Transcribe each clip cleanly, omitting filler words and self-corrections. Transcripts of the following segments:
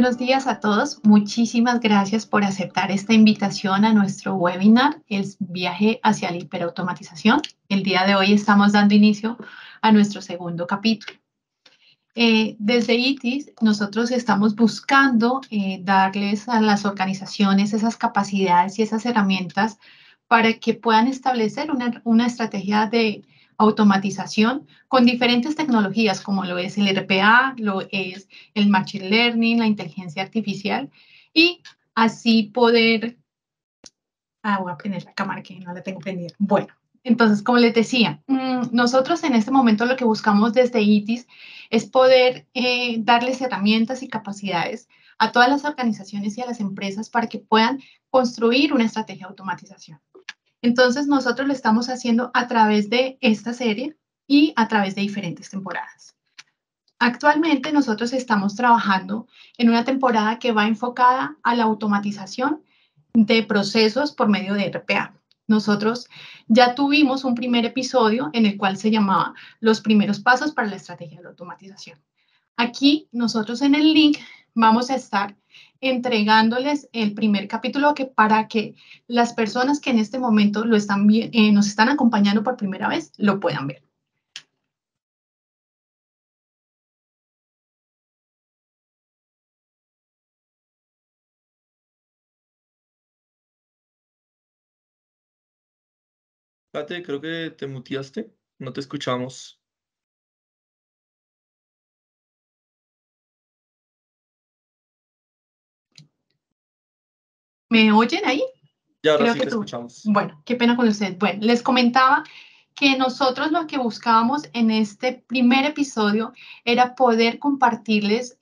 Buenos días a todos. Muchísimas gracias por aceptar esta invitación a nuestro webinar, el viaje hacia la hiperautomatización. El día de hoy estamos dando inicio a nuestro segundo capítulo. Desde ITIS, nosotros estamos buscando darles a las organizaciones esas capacidades y esas herramientas para que puedan establecer una estrategia de automatización con diferentes tecnologías, como lo es el RPA, lo es el Machine Learning, la inteligencia artificial, y así poder... voy a prender la cámara que no la tengo prendida. Bueno, entonces, como les decía, nosotros en este momento lo que buscamos desde ITIS es poder darles herramientas y capacidades a todas las organizaciones y a las empresas para que puedan construir una estrategia de automatización. Entonces, nosotros lo estamos haciendo a través de esta serie y a través de diferentes temporadas. Actualmente, nosotros estamos trabajando en una temporada que va enfocada a la automatización de procesos por medio de RPA. Nosotros ya tuvimos un primer episodio en el cual se llamaba Los primeros pasos para la estrategia de la automatización. Aquí nosotros en el link vamos a estar entregándoles el primer capítulo para que las personas que en este momento nos están acompañando por primera vez lo puedan ver. Kate, creo que te muteaste, no te escuchamos. ¿Me oyen ahí? Ya, ahora Creo sí que te tú. escuchamos. Bueno, qué pena con ustedes. Bueno, les comentaba que nosotros lo que buscábamos en este primer episodio era poder compartirles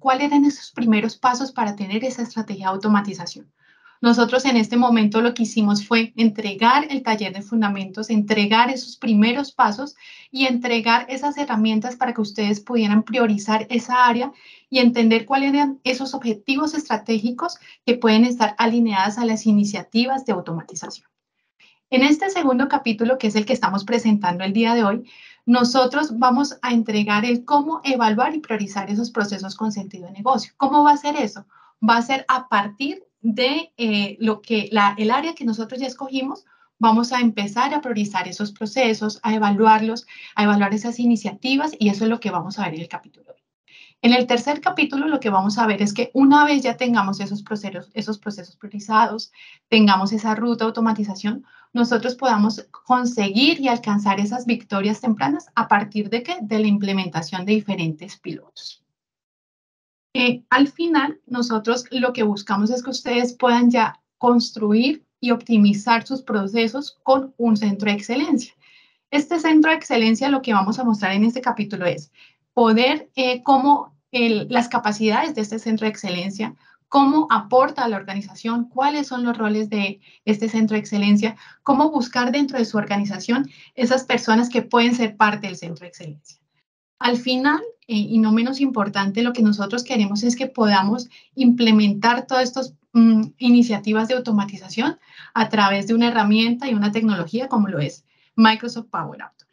cuáles eran esos primeros pasos para tener esa estrategia de automatización. Nosotros en este momento lo que hicimos fue entregar el taller de fundamentos, entregar esos primeros pasos y entregar esas herramientas para que ustedes pudieran priorizar esa área y entender cuáles eran esos objetivos estratégicos que pueden estar alineadas a las iniciativas de automatización. En este segundo capítulo, que es el que estamos presentando el día de hoy, nosotros vamos a entregar el cómo evaluar y priorizar esos procesos con sentido de negocio. ¿Cómo va a ser eso? Va a ser a partir de el área que nosotros ya escogimos, vamos a empezar a priorizar esos procesos, a evaluarlos, a evaluar esas iniciativas y eso es lo que vamos a ver en el capítulo de hoy. En el tercer capítulo lo que vamos a ver es que una vez ya tengamos esos procesos priorizados, tengamos esa ruta de automatización, nosotros podamos conseguir y alcanzar esas victorias tempranas a partir de ¿qué? De la implementación de diferentes pilotos. Al final, nosotros lo que buscamos es que ustedes puedan ya construir y optimizar sus procesos con un centro de excelencia. Este centro de excelencia, lo que vamos a mostrar en este capítulo es poder, las capacidades de este centro de excelencia, cómo aporta a la organización, cuáles son los roles de este centro de excelencia, cómo buscar dentro de su organización esas personas que pueden ser parte del centro de excelencia. Al final, y no menos importante, lo que nosotros queremos es que podamos implementar todas estas iniciativas de automatización a través de una herramienta y una tecnología como lo es Microsoft Power Automate.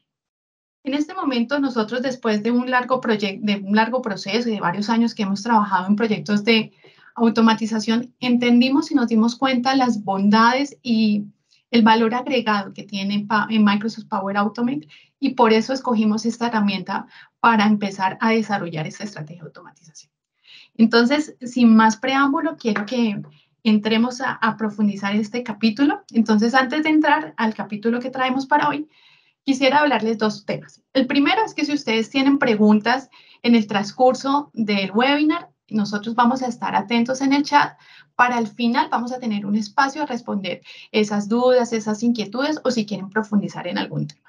En este momento, nosotros después de un largo proceso y de varios años que hemos trabajado en proyectos de automatización, entendimos y nos dimos cuenta las bondades y el valor agregado que tiene en Microsoft Power Automate y por eso escogimos esta herramienta para empezar a desarrollar esta estrategia de automatización. Entonces, sin más preámbulo, quiero que entremos a profundizar este capítulo. Entonces, antes de entrar al capítulo que traemos para hoy, quisiera hablarles dos temas. El primero es que si ustedes tienen preguntas en el transcurso del webinar, nosotros vamos a estar atentos en el chat. Para el final vamos a tener un espacio a responder esas dudas, esas inquietudes o si quieren profundizar en algún tema.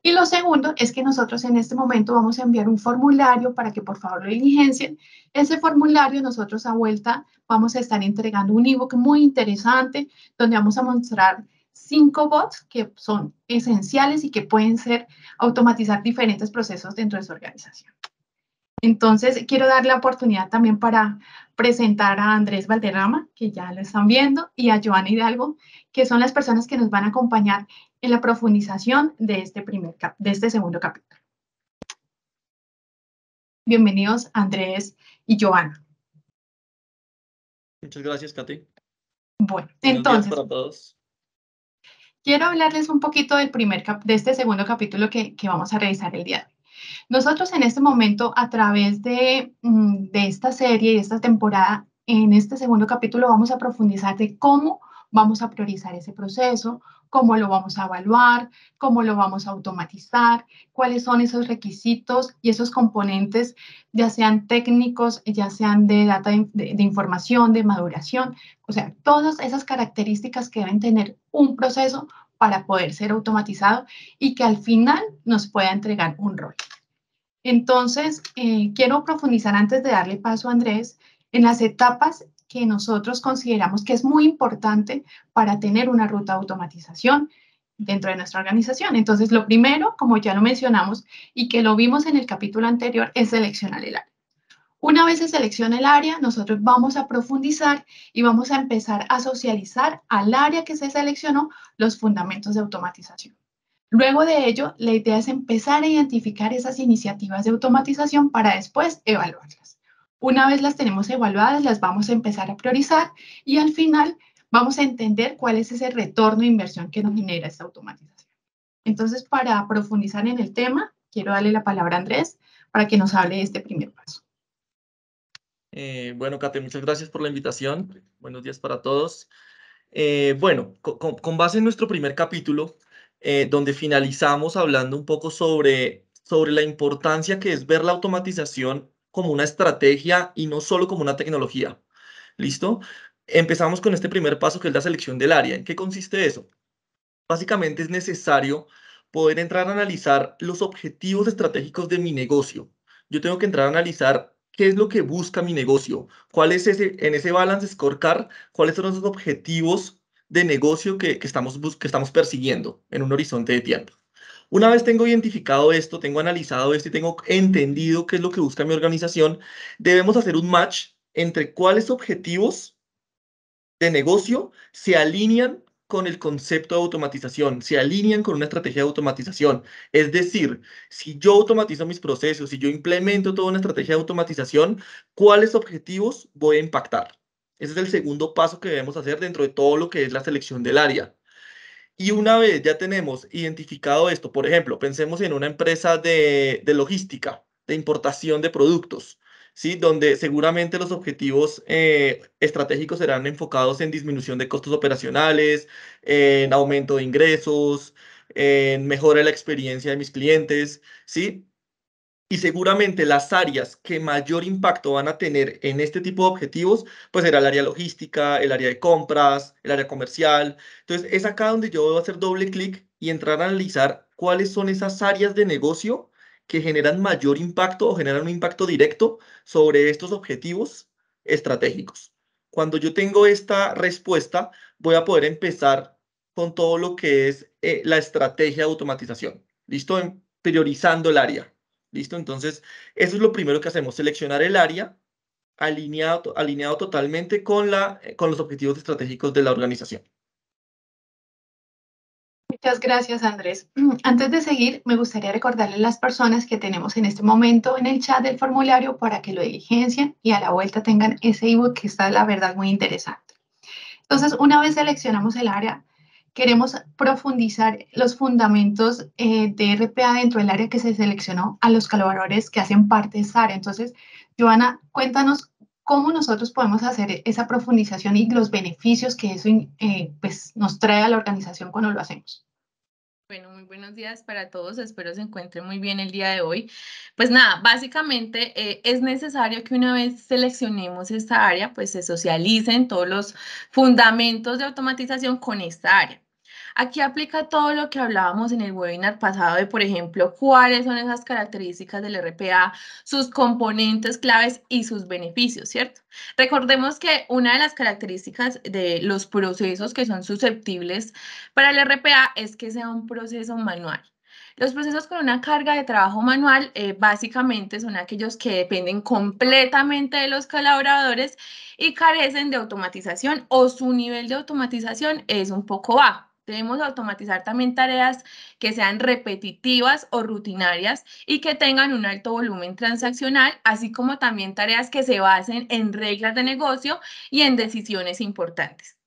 Y lo segundo es que nosotros en este momento vamos a enviar un formulario para que por favor lo diligencien. Ese formulario nosotros a vuelta vamos a estar entregando un ebook muy interesante donde vamos a mostrar 5 bots que son esenciales y que pueden automatizar diferentes procesos dentro de su organización. Entonces, quiero dar la oportunidad también para presentar a Andrés Valderrama, que ya lo están viendo, y a Joana Hidalgo, que son las personas que nos van a acompañar en la profundización de este segundo capítulo. Bienvenidos, Andrés y Joana. Muchas gracias, Kate. Bueno, Buenos días entonces, para todos. quiero hablarles un poquito de este segundo capítulo que vamos a revisar el día de hoy. Nosotros en este momento, a través de esta serie y esta temporada, en este segundo capítulo vamos a profundizar de cómo vamos a priorizar ese proceso, cómo lo vamos a evaluar, cómo lo vamos a automatizar, cuáles son esos requisitos y esos componentes, ya sean técnicos, ya sean de data de información, de maduración, o sea, todas esas características que deben tener un proceso para poder ser automatizado y que al final nos pueda entregar un rol. Entonces, quiero profundizar antes de darle paso a Andrés en las etapas que nosotros consideramos que es muy importante para tener una ruta de automatización dentro de nuestra organización. Entonces, lo primero, como ya lo mencionamos y que lo vimos en el capítulo anterior, es seleccionar el área. Una vez se selecciona el área, nosotros vamos a profundizar y vamos a empezar a socializar al área que se seleccionó los fundamentos de automatización. Luego de ello, la idea es empezar a identificar esas iniciativas de automatización para después evaluarlas. Una vez las tenemos evaluadas, las vamos a empezar a priorizar y al final vamos a entender cuál es ese retorno de inversión que nos genera esta automatización. Entonces, para profundizar en el tema, quiero darle la palabra a Andrés para que nos hable de este primer paso. Bueno, Kate, muchas gracias por la invitación. Buenos días para todos. Bueno, con base en nuestro primer capítulo, donde finalizamos hablando un poco sobre la importancia que es ver la automatización como una estrategia y no solo como una tecnología. ¿Listo? Empezamos con este primer paso que es la selección del área. ¿En qué consiste eso? Básicamente es necesario poder entrar a analizar los objetivos estratégicos de mi negocio. Yo tengo que entrar a analizar qué es lo que busca mi negocio, cuál es en ese balance scorecard, cuáles son esos objetivos de negocio que estamos persiguiendo en un horizonte de tiempo. Una vez tengo identificado esto, tengo analizado esto y tengo entendido qué es lo que busca mi organización, debemos hacer un match entre cuáles objetivos de negocio se alinean con el concepto de automatización, se alinean con una estrategia de automatización. Es decir, si yo automatizo mis procesos, si yo implemento toda una estrategia de automatización, ¿cuáles objetivos voy a impactar? Ese es el segundo paso que debemos hacer dentro de todo lo que es la selección del área. Y una vez ya tenemos identificado esto, por ejemplo, pensemos en una empresa de logística, de importación de productos, ¿sí? Donde seguramente los objetivos estratégicos serán enfocados en disminución de costos operacionales, en aumento de ingresos, en mejora de la experiencia de mis clientes, ¿sí? Y seguramente las áreas que mayor impacto van a tener en este tipo de objetivos, pues será el área logística, el área de compras, el área comercial. Entonces, es acá donde yo debo hacer doble clic y entrar a analizar cuáles son esas áreas de negocio que generan mayor impacto o generan un impacto directo sobre estos objetivos estratégicos. Cuando yo tengo esta respuesta, voy a poder empezar con todo lo que es la estrategia de automatización. ¿Listo? Priorizando el área. ¿Listo? Entonces, eso es lo primero que hacemos, seleccionar el área alineado totalmente con los objetivos estratégicos de la organización. Muchas gracias, Andrés. Antes de seguir, me gustaría recordarle a las personas que tenemos en este momento en el chat del formulario para que lo diligencien y a la vuelta tengan ese ebook que está, la verdad, muy interesante. Entonces, una vez seleccionamos el área, queremos profundizar los fundamentos de RPA dentro del área que se seleccionó a los colaboradores que hacen parte de esa área. Entonces, Joana, cuéntanos cómo nosotros podemos hacer esa profundización y los beneficios que eso pues, nos trae a la organización cuando lo hacemos. Bueno, muy buenos días para todos. Espero se encuentren muy bien el día de hoy. Pues nada, básicamente es necesario que una vez seleccionemos esta área, pues se socialicen todos los fundamentos de automatización con esta área. Aquí aplica todo lo que hablábamos en el webinar pasado de, por ejemplo, cuáles son esas características del RPA, sus componentes claves y sus beneficios, ¿cierto? Recordemos que una de las características de los procesos que son susceptibles para el RPA es que sea un proceso manual. Los procesos con una carga de trabajo manual básicamente son aquellos que dependen completamente de los colaboradores y carecen de automatización o su nivel de automatización es un poco bajo. Debemos automatizar también tareas que sean repetitivas o rutinarias y que tengan un alto volumen transaccional, así como también tareas que se basen en reglas de negocio y en decisiones importantes.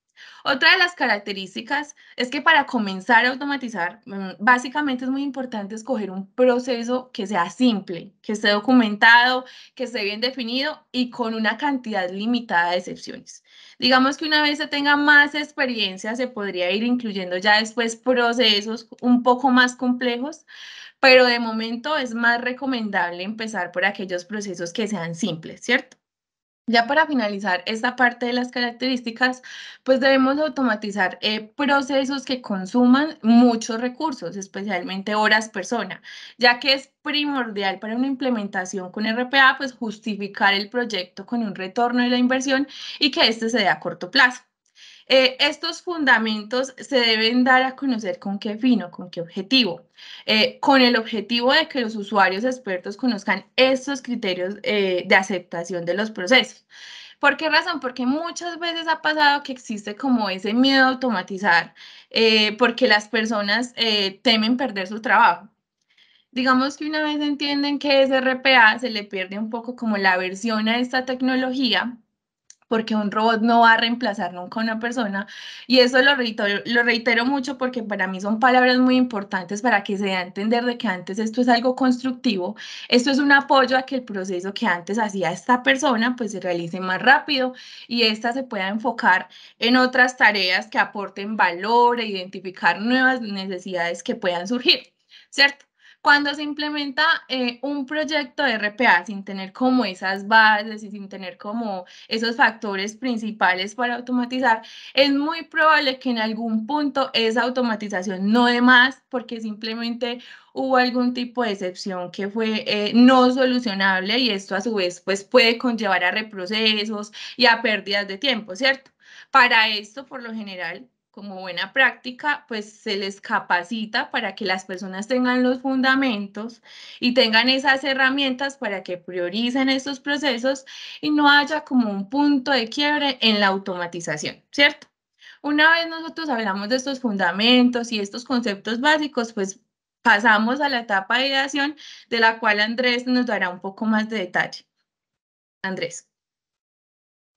Otra de las características es que para comenzar a automatizar, básicamente es muy importante escoger un proceso que sea simple, que esté documentado, que esté bien definido y con una cantidad limitada de excepciones. Digamos que una vez se tenga más experiencia, se podría ir incluyendo ya después procesos un poco más complejos, pero de momento es más recomendable empezar por aquellos procesos que sean simples, ¿cierto? Ya para finalizar esta parte de las características, pues debemos automatizar procesos que consuman muchos recursos, especialmente horas persona, ya que es primordial para una implementación con RPA, pues justificar el proyecto con un retorno de la inversión y que este se dé a corto plazo. Estos fundamentos se deben dar a conocer con qué fin o con qué objetivo. Con el objetivo de que los usuarios expertos conozcan estos criterios de aceptación de los procesos. ¿Por qué razón? Porque muchas veces ha pasado que existe como ese miedo a automatizar, porque las personas temen perder su trabajo. Digamos que una vez entienden que es RPA, se le pierde un poco como la aversión a esta tecnología, porque un robot no va a reemplazar nunca a una persona. Y eso lo reitero mucho porque para mí son palabras muy importantes para que se dé a entender de que antes esto es algo constructivo, esto es un apoyo a que el proceso que antes hacía esta persona pues se realice más rápido y ésta se pueda enfocar en otras tareas que aporten valor e identificar nuevas necesidades que puedan surgir, ¿cierto? Cuando se implementa un proyecto de RPA sin tener como esas bases y sin tener como esos factores principales para automatizar, es muy probable que en algún punto esa automatización no dé más porque simplemente hubo algún tipo de excepción que fue no solucionable y esto a su vez pues puede conllevar a reprocesos y a pérdidas de tiempo, ¿cierto? Para esto, por lo general, como buena práctica, pues se les capacita para que las personas tengan los fundamentos y tengan esas herramientas para que prioricen estos procesos y no haya como un punto de quiebre en la automatización, ¿cierto? Una vez nosotros hablamos de estos fundamentos y estos conceptos básicos, pues pasamos a la etapa de ideación, de la cual Andrés nos dará un poco más de detalle. Andrés.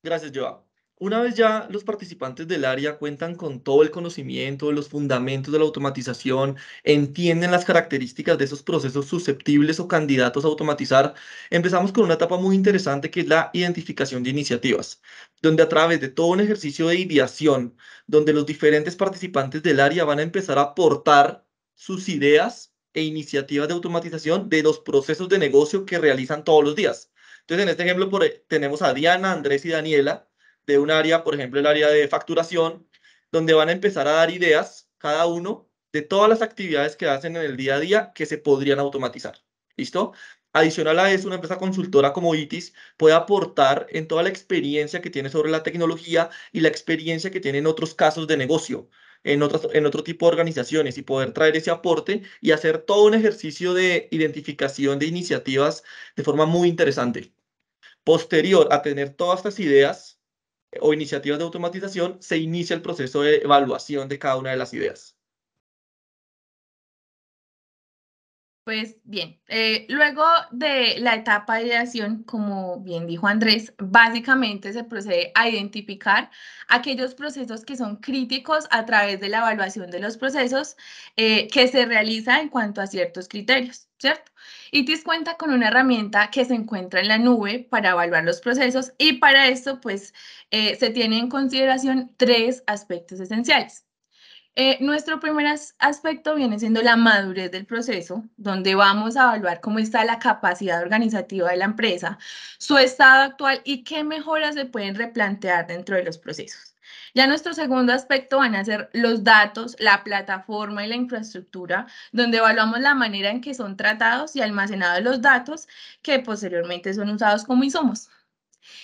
Gracias, Joa. Una vez ya los participantes del área cuentan con todo el conocimiento, los fundamentos de la automatización, entienden las características de esos procesos susceptibles o candidatos a automatizar, empezamos con una etapa muy interesante que es la identificación de iniciativas, donde a través de todo un ejercicio de ideación, donde los diferentes participantes del área van a empezar a aportar sus ideas e iniciativas de automatización de los procesos de negocio que realizan todos los días. Entonces, en este ejemplo tenemos a Diana, Andrés y Daniela de un área, por ejemplo, el área de facturación, donde van a empezar a dar ideas, cada uno, de todas las actividades que hacen en el día a día que se podrían automatizar. ¿Listo? Adicional a eso, una empresa consultora como ITIS puede aportar en toda la experiencia que tiene sobre la tecnología y la experiencia que tiene en otros casos de negocio, en otro tipo de organizaciones y poder traer ese aporte y hacer todo un ejercicio de identificación de iniciativas de forma muy interesante. Posterior a tener todas estas ideas o iniciativas de automatización, se inicia el proceso de evaluación de cada una de las ideas. Pues bien, luego de la etapa de ideación, como bien dijo Andrés, básicamente se procede a identificar aquellos procesos que son críticos a través de la evaluación de los procesos que se realiza en cuanto a ciertos criterios, ¿cierto? ITIS cuenta con una herramienta que se encuentra en la nube para evaluar los procesos y para esto pues se tiene en consideración tres aspectos esenciales. Nuestro primer aspecto viene siendo la madurez del proceso, donde vamos a evaluar cómo está la capacidad organizativa de la empresa, su estado actual y qué mejoras se pueden replantear dentro de los procesos. Ya nuestro segundo aspecto van a ser los datos, la plataforma y la infraestructura, donde evaluamos la manera en que son tratados y almacenados los datos que posteriormente son usados como insumos.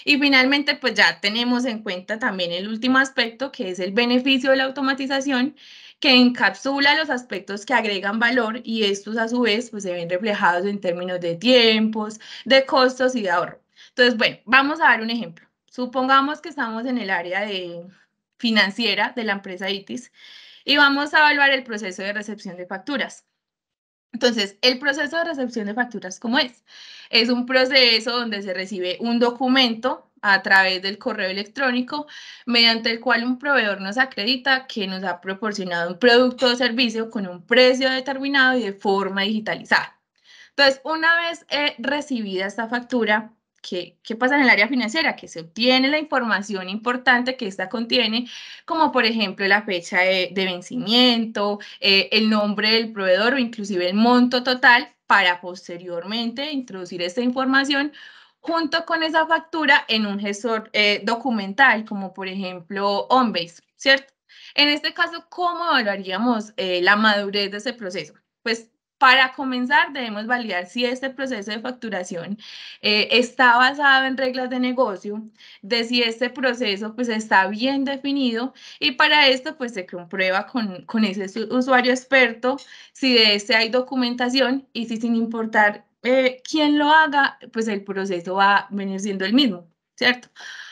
Y finalmente, pues ya tenemos en cuenta también el último aspecto, que es el beneficio de la automatización, que encapsula los aspectos que agregan valor y estos a su vez pues se ven reflejados en términos de tiempos, de costos y de ahorro. Entonces, bueno, vamos a dar un ejemplo. Supongamos que estamos en el área de financiera de la empresa ITIS Y vamos a evaluar el proceso de recepción de facturas. Entonces, el proceso de recepción de facturas, ¿cómo es? Es un proceso donde se recibe un documento a través del correo electrónico, mediante el cual un proveedor nos acredita que nos ha proporcionado un producto o servicio con un precio determinado y de forma digitalizada. Entonces, una vez recibida esta factura, ¿qué pasa en el área financiera? Que se obtiene la información importante que esta contiene, como por ejemplo la fecha de vencimiento, el nombre del proveedor o inclusive el monto total, para posteriormente introducir esta información junto con esa factura en un gestor documental, como por ejemplo OnBase, ¿cierto? En este caso, ¿cómo evaluaríamos la madurez de ese proceso? Pues para comenzar, debemos validar si este proceso de facturación está basado en reglas de negocio, de si este proceso pues está bien definido, y para esto pues se comprueba con ese usuario experto si de este hay documentación, y si sin importar quién lo haga, pues el proceso va a venir siendo el mismo, ¿cierto?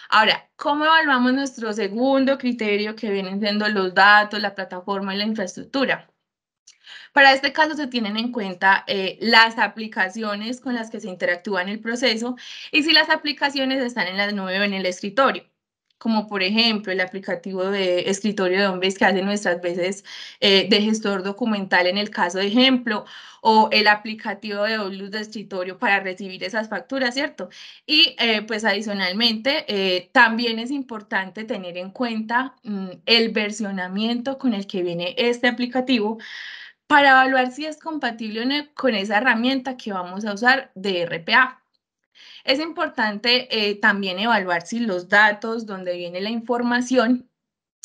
Ahora, ¿cómo evaluamos nuestro segundo criterio, que vienen siendo los datos, la plataforma y la infraestructura? Para este caso se tienen en cuenta las aplicaciones con las que se interactúa en el proceso, y si las aplicaciones están en la nube o en el escritorio, como por ejemplo el aplicativo de escritorio de OnBase, que hace nuestras veces de gestor documental en el caso de ejemplo, o el aplicativo de Outlook de escritorio para recibir esas facturas, ¿cierto? Y pues adicionalmente también es importante tener en cuenta el versionamiento con el que viene este aplicativo, para evaluar si es compatible o no con esa herramienta que vamos a usar de RPA. Es importante también evaluar si los datos donde viene la información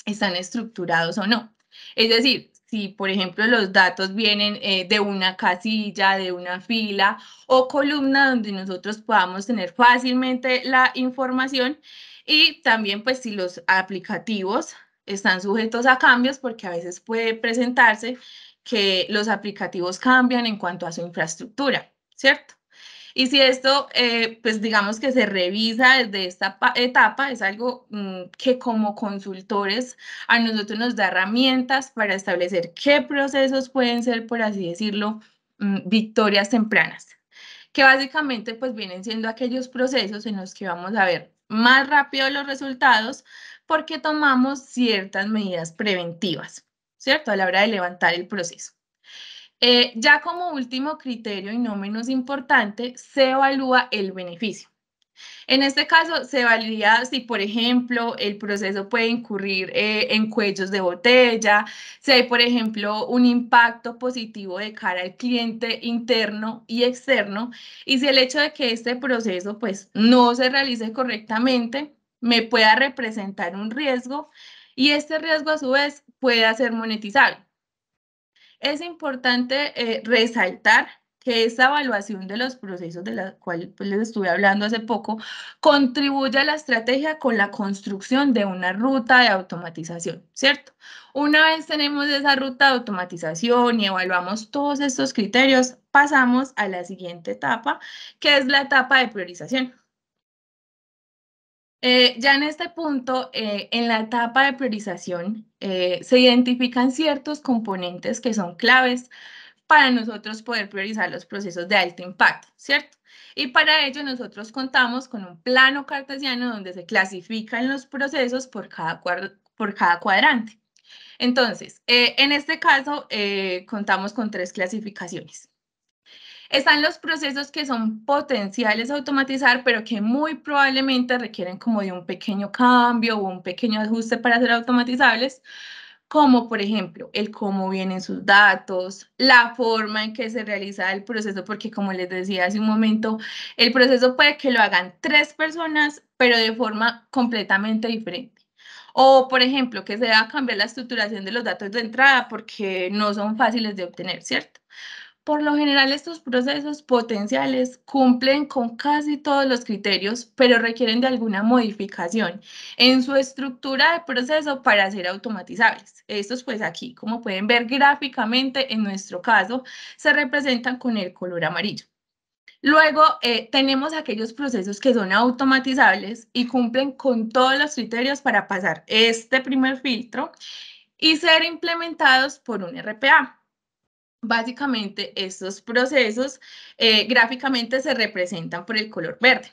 están estructurados o no. Es decir, si por ejemplo los datos vienen de una casilla, de una fila o columna, donde nosotros podamos tener fácilmente la información, y también pues si los aplicativos están sujetos a cambios, porque a veces puede presentarse que los aplicativos cambian en cuanto a su infraestructura, ¿cierto? Y si esto, pues digamos que se revisa desde esta etapa, es algo que como consultores a nosotros nos da herramientas para establecer qué procesos pueden ser, por así decirlo, victorias tempranas, que básicamente pues vienen siendo aquellos procesos en los que vamos a ver más rápido los resultados, porque tomamos ciertas medidas preventivas, ¿cierto? A la hora de levantar el proceso. Ya como último criterio y no menos importante, se evalúa el beneficio. En este caso, se valida si, por ejemplo, el proceso puede incurrir en cuellos de botella, si hay, por ejemplo, un impacto positivo de cara al cliente interno y externo, y si el hecho de que este proceso pues, no se realice correctamente me pueda representar un riesgo, y este riesgo a su vez pueda ser monetizable. Es importante resaltar que esta evaluación de los procesos, de la cual pues, les estuve hablando hace poco, contribuye a la estrategia con la construcción de una ruta de automatización, ¿cierto? Una vez tenemos esa ruta de automatización y evaluamos todos estos criterios, pasamos a la siguiente etapa, que es la etapa de priorización. Ya en este punto, en la etapa de priorización, se identifican ciertos componentes que son claves para nosotros poder priorizar los procesos de alto impacto, ¿cierto? Y para ello nosotros contamos con un plano cartesiano donde se clasifican los procesos por cada cuadrante. Entonces, en este caso, contamos con 3 clasificaciones. Están los procesos que son potenciales a automatizar, pero que muy probablemente requieren como de un pequeño cambio o un pequeño ajuste para ser automatizables, como por ejemplo el cómo vienen sus datos, la forma en que se realiza el proceso, porque como les decía hace un momento, el proceso puede que lo hagan 3 personas, pero de forma completamente diferente. O, por ejemplo, que se deba cambiar la estructuración de los datos de entrada porque no son fáciles de obtener, ¿cierto? Por lo general, estos procesos potenciales cumplen con casi todos los criterios, pero requieren de alguna modificación en su estructura de proceso para ser automatizables. Estos, pues aquí, como pueden ver gráficamente, en nuestro caso, se representan con el color amarillo. Luego, tenemos aquellos procesos que son automatizables y cumplen con todos los criterios para pasar este primer filtro. y ser implementados por un RPA. Básicamente, estos procesos gráficamente se representan por el color verde.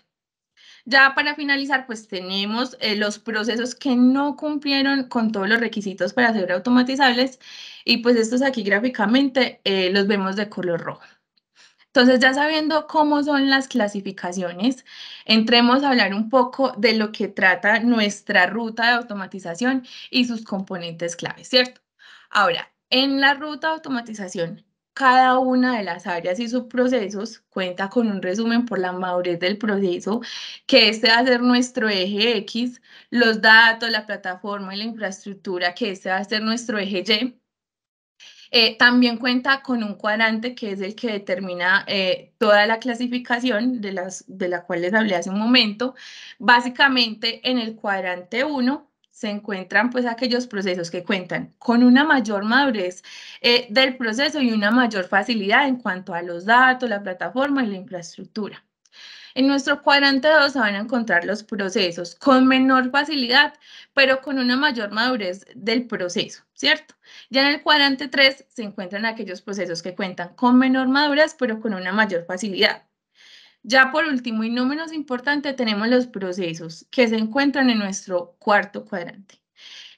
Ya para finalizar, pues tenemos los procesos que no cumplieron con todos los requisitos para ser automatizables y pues estos aquí gráficamente los vemos de color rojo. Entonces, ya sabiendo cómo son las clasificaciones, entremos a hablar un poco de lo que trata nuestra ruta de automatización y sus componentes claves, ¿cierto? Ahora, en la ruta de automatización, cada una de las áreas y subprocesos cuenta con un resumen por la madurez del proceso, que este va a ser nuestro eje X, los datos, la plataforma y la infraestructura, que este va a ser nuestro eje Y. También cuenta con un cuadrante que es el que determina toda la clasificación de la cual les hablé hace un momento. Básicamente, en el cuadrante 1 se encuentran pues aquellos procesos que cuentan con una mayor madurez del proceso y una mayor facilidad en cuanto a los datos, la plataforma y la infraestructura. En nuestro cuadrante 2 se van a encontrar los procesos con menor facilidad, pero con una mayor madurez del proceso, ¿cierto? Ya en el cuadrante 3 se encuentran aquellos procesos que cuentan con menor madurez, pero con una mayor facilidad. Ya por último, y no menos importante, tenemos los procesos que se encuentran en nuestro cuarto cuadrante.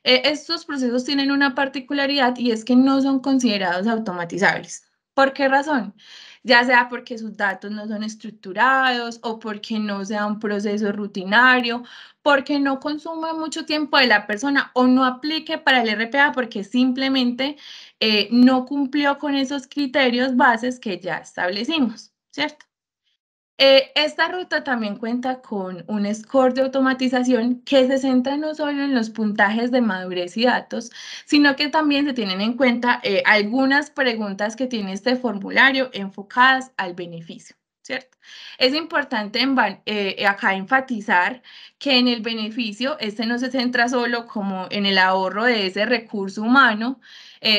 Estos procesos tienen una particularidad y es que no son considerados automatizables. ¿Por qué razón? Ya sea porque sus datos no son estructurados o porque no sea un proceso rutinario, porque no consuma mucho tiempo de la persona o no aplique para el RPA porque simplemente no cumplió con esos criterios bases que ya establecimos, ¿cierto? Esta ruta también cuenta con un score de automatización que se centra no solo en los puntajes de madurez y datos, sino que también se tienen en cuenta algunas preguntas que tiene este formulario enfocadas al beneficio, ¿cierto? Es importante acá enfatizar que en el beneficio este no se centra solo como en el ahorro de ese recurso humano,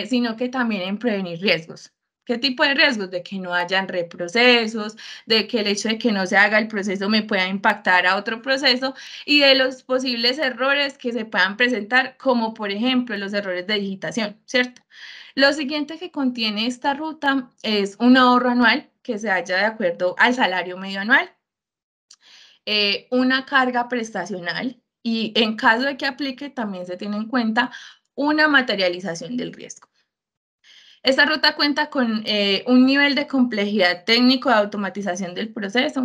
sino que también en prevenir riesgos. ¿Qué tipo de riesgos? De que no hayan reprocesos, de que el hecho de que no se haga el proceso me pueda impactar a otro proceso y de los posibles errores que se puedan presentar, como por ejemplo los errores de digitación, ¿cierto? Lo siguiente que contiene esta ruta es un ahorro anual que se halla de acuerdo al salario medio anual, una carga prestacional y en caso de que aplique también se tiene en cuenta una materialización del riesgo. Esta ruta cuenta con un nivel de complejidad técnico de automatización del proceso.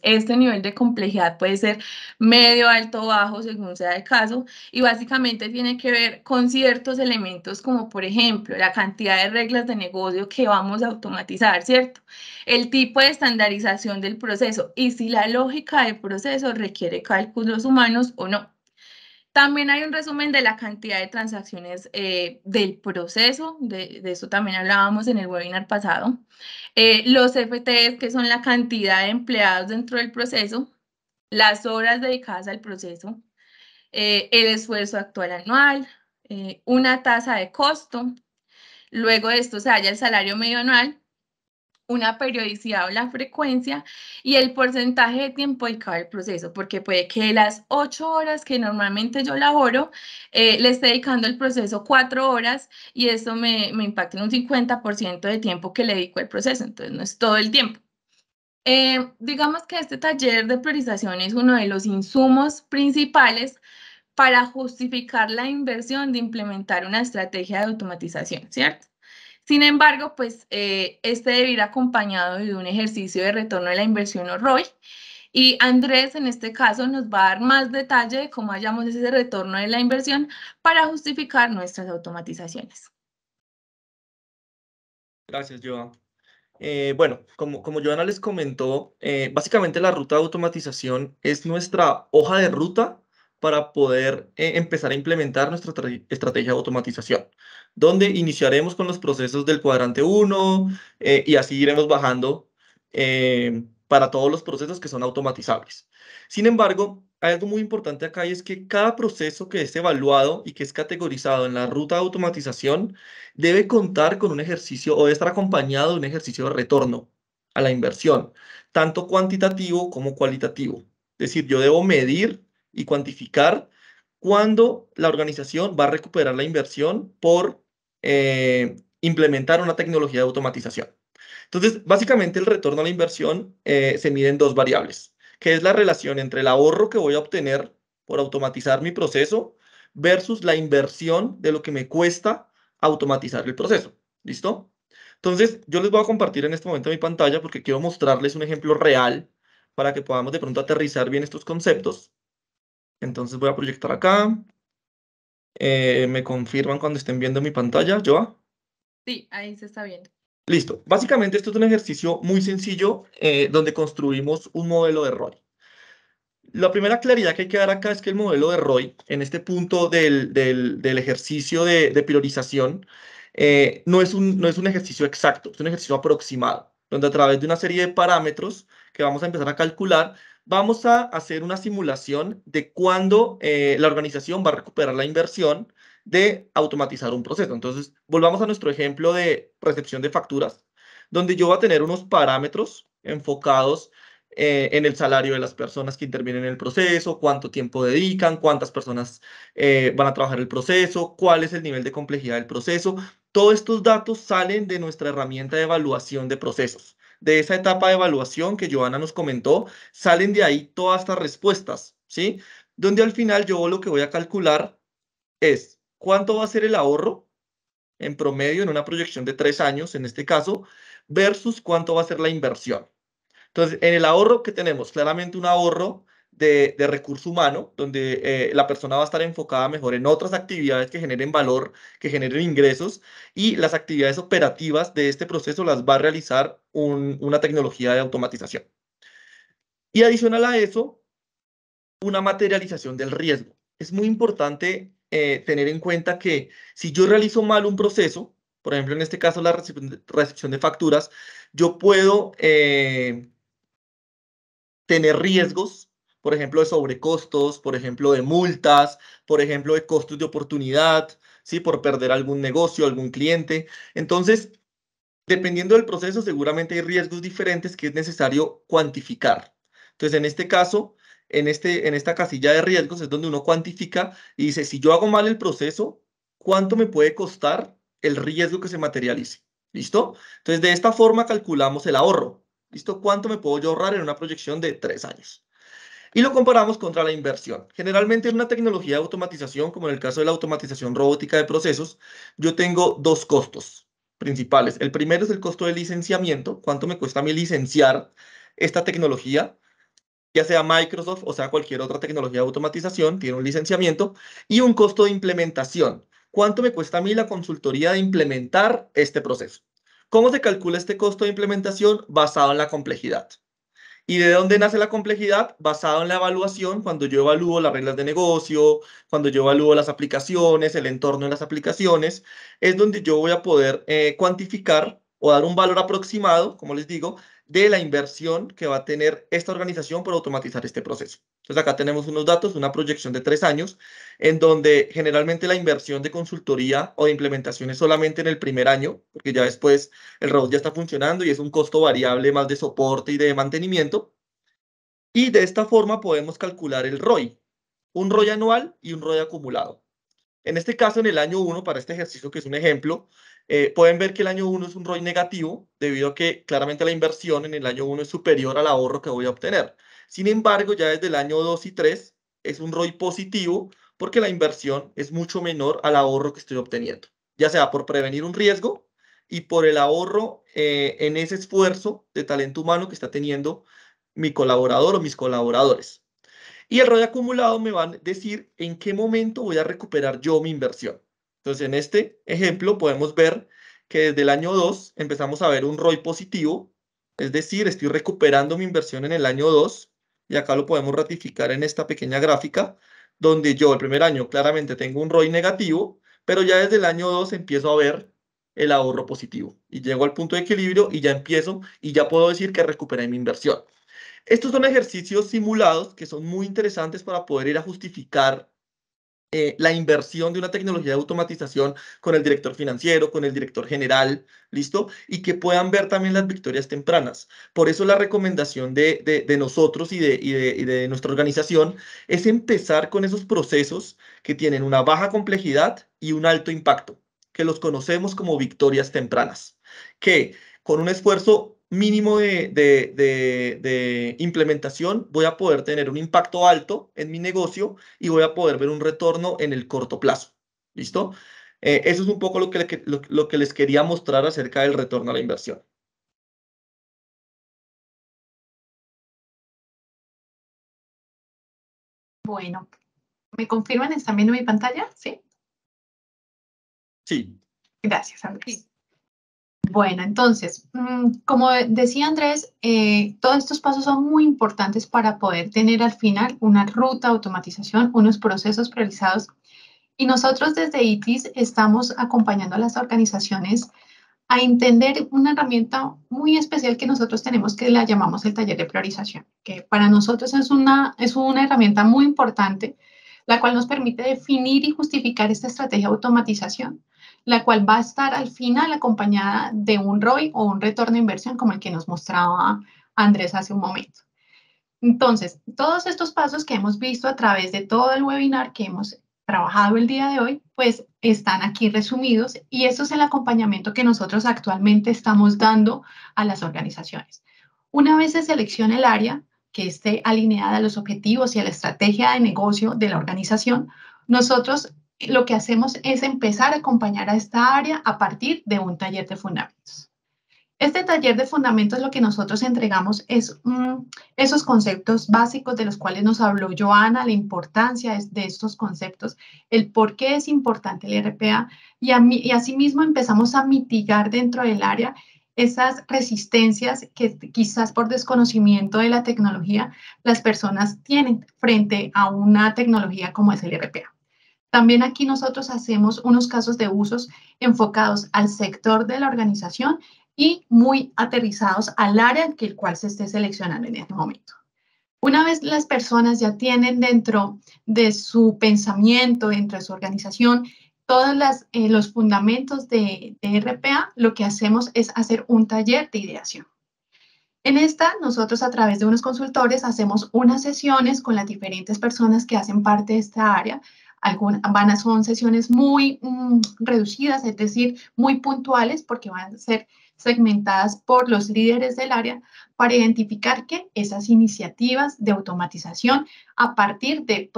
Este nivel de complejidad puede ser medio, alto o bajo, según sea el caso, y básicamente tiene que ver con ciertos elementos como, por ejemplo, la cantidad de reglas de negocio que vamos a automatizar, ¿cierto? El tipo de estandarización del proceso y si la lógica del proceso requiere cálculos humanos o no. También hay un resumen de la cantidad de transacciones del proceso, de eso también hablábamos en el webinar pasado. Los FTEs, que son la cantidad de empleados dentro del proceso, las horas dedicadas al proceso, el esfuerzo actual anual, una tasa de costo. Luego de esto se halla el salario medio anual, una periodicidad o la frecuencia y el porcentaje de tiempo dedicado al proceso, porque puede que las 8 horas que normalmente yo laboro, le esté dedicando al proceso 4 horas y eso me impacta en un 50% de tiempo que le dedico al proceso, entonces no es todo el tiempo. Digamos que este taller de priorización es uno de los insumos principales para justificar la inversión de implementar una estrategia de automatización, ¿cierto? Sin embargo, pues este debe ir acompañado de un ejercicio de retorno de la inversión o ROI. Y Andrés, en este caso, nos va a dar más detalle de cómo hallamos ese retorno de la inversión para justificar nuestras automatizaciones. Gracias, Joan. Bueno, como Joana les comentó, básicamente la ruta de automatización es nuestra hoja de ruta para poder empezar a implementar nuestra estrategia de automatización, donde iniciaremos con los procesos del cuadrante 1 y así iremos bajando para todos los procesos que son automatizables. Sin embargo, hay algo muy importante acá y es que cada proceso que es evaluado y que es categorizado en la ruta de automatización debe contar con un ejercicio o debe estar acompañado de un ejercicio de retorno a la inversión, tanto cuantitativo como cualitativo. Es decir, yo debo medir y cuantificar cuándo la organización va a recuperar la inversión por implementar una tecnología de automatización. Entonces, básicamente el retorno a la inversión se mide en dos variables, que es la relación entre el ahorro que voy a obtener por automatizar mi proceso versus la inversión de lo que me cuesta automatizar el proceso. ¿Listo? Entonces, yo les voy a compartir en este momento mi pantalla porque quiero mostrarles un ejemplo real para que podamos de pronto aterrizar bien estos conceptos. Entonces voy a proyectar acá. Me confirman cuando estén viendo mi pantalla, Joa. Sí, ahí se está viendo. Listo. Básicamente esto es un ejercicio muy sencillo donde construimos un modelo de ROI. La primera claridad que hay que dar acá es que el modelo de ROI, en este punto del ejercicio de priorización, no es un ejercicio exacto, es un ejercicio aproximado, donde a través de una serie de parámetros que vamos a empezar a calcular, vamos a hacer una simulación de cuándo la organización va a recuperar la inversión de automatizar un proceso. Entonces, volvamos a nuestro ejemplo de recepción de facturas, donde yo voy a tener unos parámetros enfocados en el salario de las personas que intervienen en el proceso, cuánto tiempo dedican, cuántas personas van a trabajar el proceso, cuál es el nivel de complejidad del proceso. Todos estos datos salen de nuestra herramienta de evaluación de procesos. De esa etapa de evaluación que Joana nos comentó, salen de ahí todas estas respuestas, ¿sí? Donde al final yo lo que voy a calcular es cuánto va a ser el ahorro en promedio en una proyección de 3 años, en este caso, versus cuánto va a ser la inversión. Entonces, en el ahorro que tenemos, claramente un ahorro de recurso humano, donde la persona va a estar enfocada mejor en otras actividades que generen valor, que generen ingresos, y las actividades operativas de este proceso las va a realizar una tecnología de automatización. Y adicional a eso, una materialización del riesgo. Es muy importante tener en cuenta que si yo realizo mal un proceso, por ejemplo, en este caso la recepción de facturas, yo puedo tener riesgos, por ejemplo, de sobrecostos, por ejemplo, de multas, por ejemplo, de costos de oportunidad, ¿sí? Por perder algún negocio, algún cliente. Entonces, dependiendo del proceso, seguramente hay riesgos diferentes que es necesario cuantificar. Entonces, en este caso, en esta casilla de riesgos es donde uno cuantifica y dice, si yo hago mal el proceso, ¿cuánto me puede costar el riesgo que se materialice? ¿Listo? Entonces, de esta forma calculamos el ahorro. ¿Listo? ¿Cuánto me puedo yo ahorrar en una proyección de 3 años? Y lo comparamos contra la inversión. Generalmente en una tecnología de automatización, como en el caso de la automatización robótica de procesos, yo tengo dos costos principales. El primero es el costo de licenciamiento. ¿Cuánto me cuesta a mí licenciar esta tecnología? Ya sea Microsoft o sea cualquier otra tecnología de automatización, tiene un licenciamiento. Y un costo de implementación. ¿Cuánto me cuesta a mí la consultoría de implementar este proceso? ¿Cómo se calcula este costo de implementación? Basado en la complejidad. ¿Y de dónde nace la complejidad? Basado en la evaluación, cuando yo evalúo las reglas de negocio, cuando yo evalúo las aplicaciones, el entorno de las aplicaciones, es donde yo voy a poder cuantificar o dar un valor aproximado, como les digo, de la inversión que va a tener esta organización por automatizar este proceso. Entonces acá tenemos unos datos, una proyección de 3 años, en donde generalmente la inversión de consultoría o de implementación es solamente en el primer año, porque ya después el robot ya está funcionando y es un costo variable más de soporte y de mantenimiento. Y de esta forma podemos calcular el ROI, un ROI anual y un ROI acumulado. En este caso, en el año 1, para este ejercicio que es un ejemplo, pueden ver que el año 1 es un ROI negativo, debido a que claramente la inversión en el año 1 es superior al ahorro que voy a obtener. Sin embargo, ya desde el año 2 y 3 es un ROI positivo, porque la inversión es mucho menor al ahorro que estoy obteniendo, ya sea por prevenir un riesgo y por el ahorro en ese esfuerzo de talento humano que está teniendo mi colaborador o mis colaboradores. Y el ROI acumulado me va a decir en qué momento voy a recuperar yo mi inversión. Entonces, en este ejemplo podemos ver que desde el año 2 empezamos a ver un ROI positivo, es decir, estoy recuperando mi inversión en el año 2, y acá lo podemos ratificar en esta pequeña gráfica, donde yo el primer año claramente tengo un ROI negativo, pero ya desde el año 2 empiezo a ver el ahorro positivo, y llego al punto de equilibrio y ya empiezo, y ya puedo decir que recuperé mi inversión. Estos son ejercicios simulados que son muy interesantes para poder ir a justificar la inversión de una tecnología de automatización con el director financiero, con el director general, ¿listo? Y que puedan ver también las victorias tempranas. Por eso la recomendación de nosotros y de nuestra organización es empezar con esos procesos que tienen una baja complejidad y un alto impacto, que los conocemos como victorias tempranas, que con un esfuerzo mínimo de implementación voy a poder tener un impacto alto en mi negocio y voy a poder ver un retorno en el corto plazo. ¿Listo? Eso es un poco lo que les quería mostrar acerca del retorno a la inversión. Bueno, ¿me confirman? ¿Están viendo mi pantalla? Sí. Sí. Gracias, Andrés. Bueno, entonces, como decía Andrés, todos estos pasos son muy importantes para poder tener al final una ruta de automatización, unos procesos priorizados. Y nosotros desde ITIS estamos acompañando a las organizaciones a entender una herramienta muy especial que nosotros tenemos, que la llamamos el taller de priorización, que para nosotros es una herramienta muy importante, la cual nos permite definir y justificar esta estrategia de automatización, la cual va a estar al final acompañada de un ROI o un retorno de inversión, como el que nos mostraba Andrés hace un momento. Entonces, todos estos pasos que hemos visto a través de todo el webinar que hemos trabajado el día de hoy, pues están aquí resumidos y eso es el acompañamiento que nosotros actualmente estamos dando a las organizaciones. Una vez se seleccione el área que esté alineada a los objetivos y a la estrategia de negocio de la organización, nosotros lo que hacemos es empezar a acompañar a esta área a partir de un taller de fundamentos. Este taller de fundamentos lo que nosotros entregamos es esos conceptos básicos de los cuales nos habló Joana, la importancia de estos conceptos, el por qué es importante el RPA y asimismo empezamos a mitigar dentro del área esas resistencias que quizás por desconocimiento de la tecnología las personas tienen frente a una tecnología como es el RPA. También aquí nosotros hacemos unos casos de usos enfocados al sector de la organización y muy aterrizados al área en el cual se esté seleccionando en este momento. Una vez las personas ya tienen dentro de su pensamiento, dentro de su organización, todos los fundamentos de RPA, lo que hacemos es hacer un taller de ideación. En esta, nosotros a través de unos consultores hacemos unas sesiones con las diferentes personas que hacen parte de esta área. Son sesiones muy reducidas, es decir, muy puntuales, porque van a ser segmentadas por los líderes del área para identificar que esas iniciativas de automatización a partir de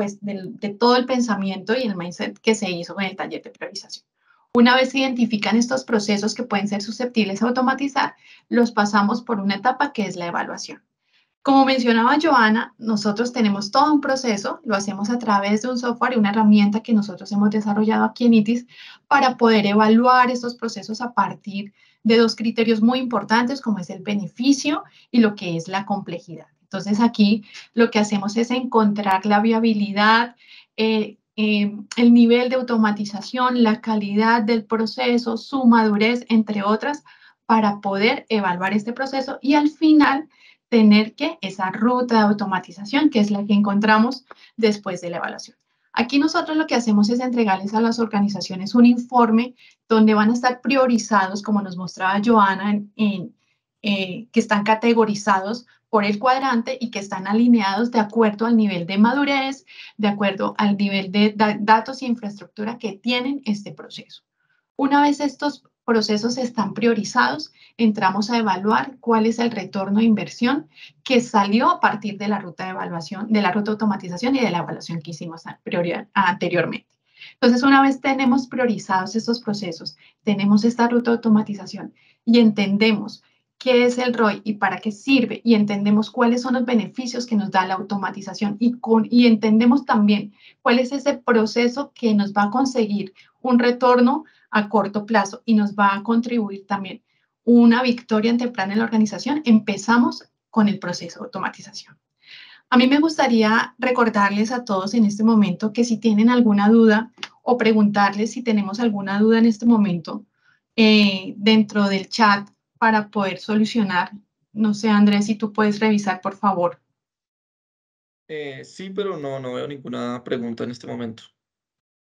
todo el pensamiento y el mindset que se hizo en el taller de priorización. Una vez se identifican estos procesos que pueden ser susceptibles a automatizar, los pasamos por una etapa que es la evaluación. Como mencionaba Joana, nosotros tenemos todo un proceso, lo hacemos a través de un software y una herramienta que nosotros hemos desarrollado aquí en ITIS para poder evaluar estos procesos a partir de dos criterios muy importantes, como es el beneficio y lo que es la complejidad. Entonces aquí lo que hacemos es encontrar la viabilidad, el nivel de automatización, la calidad del proceso, su madurez, entre otras, para poder evaluar este proceso y al final tener que esa ruta de automatización, que es la que encontramos después de la evaluación. Aquí nosotros lo que hacemos es entregarles a las organizaciones un informe donde van a estar priorizados, como nos mostraba Joana, que están categorizados por el cuadrante y que están alineados de acuerdo al nivel de madurez, de acuerdo al nivel de datos y infraestructura que tienen este proceso. Una vez estos procesos están priorizados, entramos a evaluar cuál es el retorno de inversión que salió a partir de la ruta de evaluación, de la ruta de automatización y de la evaluación que hicimos anteriormente. Entonces, una vez tenemos priorizados estos procesos, tenemos esta ruta de automatización y entendemos qué es el ROI y para qué sirve y entendemos cuáles son los beneficios que nos da la automatización y entendemos también cuál es ese proceso que nos va a conseguir un retorno a corto plazo y nos va a contribuir también una victoria temprana en la organización, empezamos con el proceso de automatización. A mí me gustaría recordarles a todos en este momento que si tienen alguna duda o preguntarles si tenemos alguna duda en este momento dentro del chat para poder solucionar. No sé, Andrés, si tú puedes revisar, por favor. Sí, pero no veo ninguna pregunta en este momento.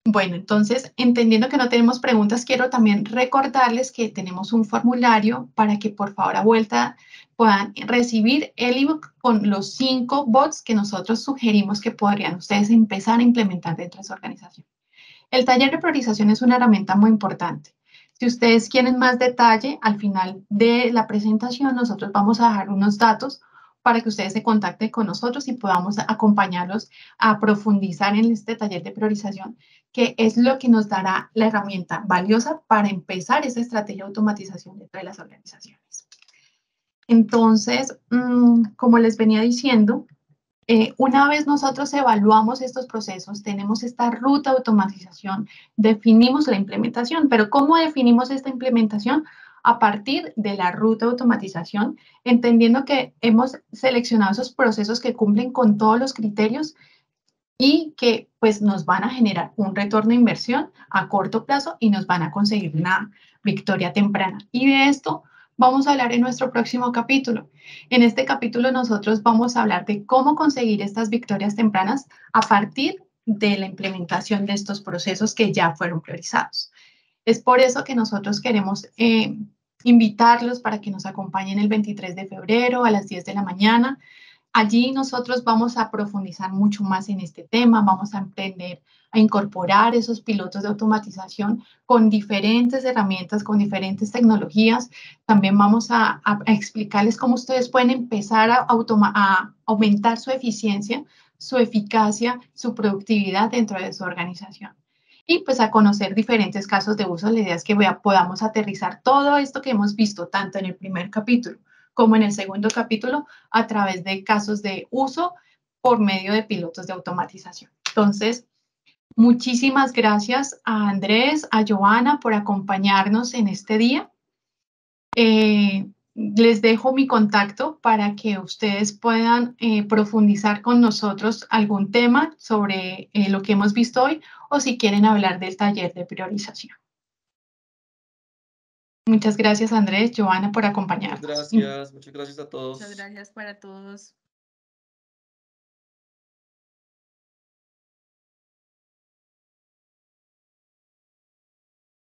Bueno, entonces, entendiendo que no tenemos preguntas, quiero también recordarles que tenemos un formulario para que por favor a vuelta puedan recibir el ebook con los 5 bots que nosotros sugerimos que podrían ustedes empezar a implementar dentro de su organización. El taller de priorización es una herramienta muy importante. Si ustedes quieren más detalle, al final de la presentación nosotros vamos a dejar unos datos para que ustedes se contacten con nosotros y podamos acompañarlos a profundizar en este taller de priorización, que es lo que nos dará la herramienta valiosa para empezar esa estrategia de automatización dentro de las organizaciones. Entonces, como les venía diciendo, una vez nosotros evaluamos estos procesos, tenemos esta ruta de automatización, definimos la implementación, pero ¿cómo definimos esta implementación? A partir de la ruta de automatización, entendiendo que hemos seleccionado esos procesos que cumplen con todos los criterios y que pues nos van a generar un retorno de inversión a corto plazo y nos van a conseguir una victoria temprana. Y de esto vamos a hablar en nuestro próximo capítulo. En este capítulo nosotros vamos a hablar de cómo conseguir estas victorias tempranas a partir de la implementación de estos procesos que ya fueron priorizados. Es por eso que nosotros queremos invitarlos para que nos acompañen el 23 de febrero a las 10 de la mañana. Allí nosotros vamos a profundizar mucho más en este tema, vamos a aprender a incorporar esos pilotos de automatización con diferentes herramientas, con diferentes tecnologías. También vamos a explicarles cómo ustedes pueden empezar a aumentar su eficiencia, su eficacia, su productividad dentro de su organización. Y pues a conocer diferentes casos de uso. La idea es que podamos aterrizar todo esto que hemos visto tanto en el primer capítulo como en el segundo capítulo, a través de casos de uso por medio de pilotos de automatización. Entonces, muchísimas gracias a Andrés, a Joana por acompañarnos en este día. Les dejo mi contacto para que ustedes puedan profundizar con nosotros algún tema sobre lo que hemos visto hoy o si quieren hablar del taller de priorización. Muchas gracias, Andrés, Joana, por acompañarnos. Muchas gracias a todos. Muchas gracias para todos.